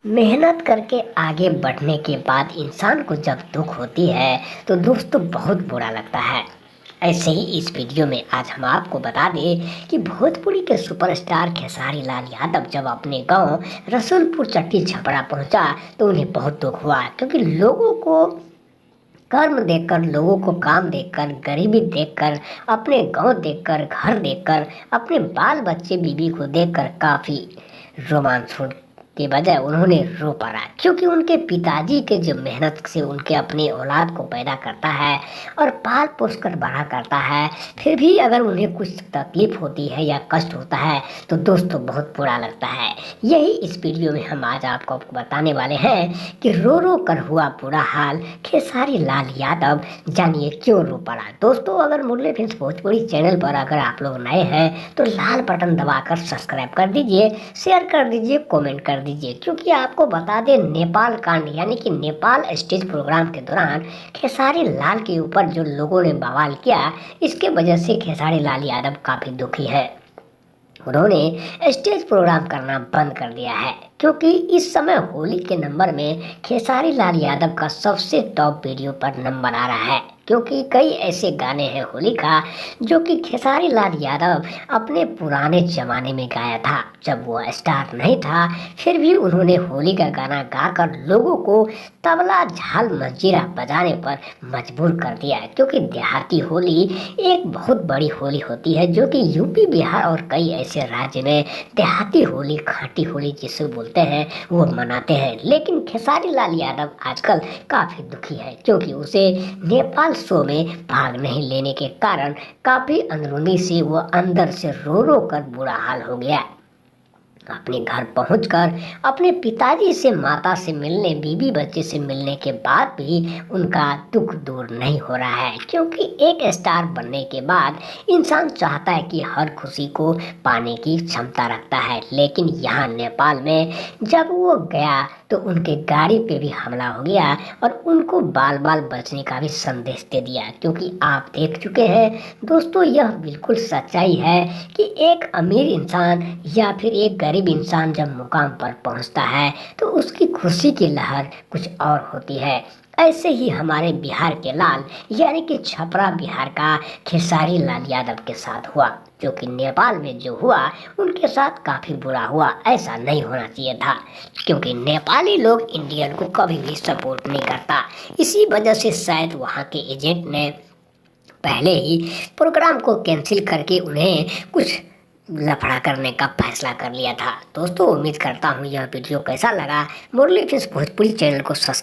मेहनत करके आगे बढ़ने के बाद इंसान को जब दुख होती है तो दोस्तों बहुत बुरा लगता है। ऐसे ही इस वीडियो में आज हम आपको बता दें कि भोजपुरी के सुपरस्टार खेसारी लाल यादव जब अपने गांव रसूलपुर चट्टी छपरा पहुंचा तो उन्हें बहुत दुख हुआ, क्योंकि लोगों को कर्म देखकर, लोगों को काम देखकर, गरीबी देखकर, अपने गांव देखकर, घर देखकर, अपने बाल बच्चे बीबी को देखकर काफ़ी रोमांच के बजाय उन्होंने रो पड़ा, क्योंकि उनके पिताजी के जो मेहनत से उनके अपने औलाद को पैदा करता है और पाल पोस कर बड़ा करता है, फिर भी अगर उन्हें कुछ तकलीफ होती है या कष्ट होता है तो दोस्तों बहुत बुरा लगता है। यही इस वीडियो में हम आज आपको बताने वाले हैं कि रो रो कर हुआ बुरा हाल खेसारी लाल यादव, जानिए क्यों रो पड़ा। दोस्तों, अगर मुरली फिल्म्स भोजपुरी चैनल पर अगर आप लोग नए हैं तो लाल बटन दबाकर सब्सक्राइब कर दीजिए, शेयर कर दीजिए, कमेंट कर दीजिए, क्योंकि आपको बता दें नेपाल कांड यानी कि नेपाल स्टेज प्रोग्राम के दौरान खेसारी लाल के ऊपर जो लोगों ने बवाल किया, इसके वजह से खेसारी लाल यादव काफ़ी दुखी है। उन्होंने स्टेज प्रोग्राम करना बंद कर दिया है, क्योंकि इस समय होली के नंबर में खेसारी लाल यादव का सबसे टॉप वीडियो पर नंबर आ रहा है, क्योंकि कई ऐसे गाने हैं होली का जो कि खेसारी लाल यादव अपने पुराने ज़माने में गाया था जब वो स्टार नहीं था। फिर भी उन्होंने होली का गाना गाकर लोगों को तबला, झाल, मंजीरा बजाने पर मजबूर कर दिया, क्योंकि देहाती होली एक बहुत बड़ी होली होती है जो कि यूपी, बिहार और कई ऐसे राज्य में देहाती होली, खाटी होली जिसे बोलते हैं, वो मनाते हैं। लेकिन खेसारी लाल यादव आजकल काफ़ी दुखी है, क्योंकि उसे नेपाल शो में भाग नहीं लेने के कारण काफ़ी अंदरूनी से वो अंदर से रो रो कर बुरा हाल हो गया। अपने घर पहुंचकर अपने पिताजी से, माता से मिलने, बीवी बच्चे से मिलने के बाद भी उनका दुख दूर नहीं हो रहा है, क्योंकि एक स्टार बनने के बाद इंसान चाहता है कि हर खुशी को पाने की क्षमता रखता है। लेकिन यहाँ नेपाल में जब वो गया तो उनके गाड़ी पे भी हमला हो गया और उनको बाल बाल बचने का भी संदेश दे दिया, क्योंकि आप देख चुके हैं दोस्तों, यह बिल्कुल सच्चाई है कि एक अमीर इंसान या फिर एक गरीब इंसान जब मुकाम पर पहुंचता है तो उसकी खुशी की लहर कुछ और होती है। ऐसे ही हमारे बिहार के लाल यानी कि छपरा बिहार का खेसारी लाल यादव के साथ हुआ, जो कि नेपाल में जो हुआ उनके साथ काफ़ी बुरा हुआ। ऐसा नहीं होना चाहिए था, क्योंकि नेपाली लोग इंडियन को कभी भी सपोर्ट नहीं करता। इसी वजह से शायद वहाँ के एजेंट ने पहले ही प्रोग्राम को कैंसिल करके उन्हें कुछ लफड़ा करने का फैसला कर लिया था। दोस्तों, उम्मीद करता हूँ यह वीडियो कैसा लगा। मुरली फिल्म्स भोजपुरी चैनल को सब्सक्राइब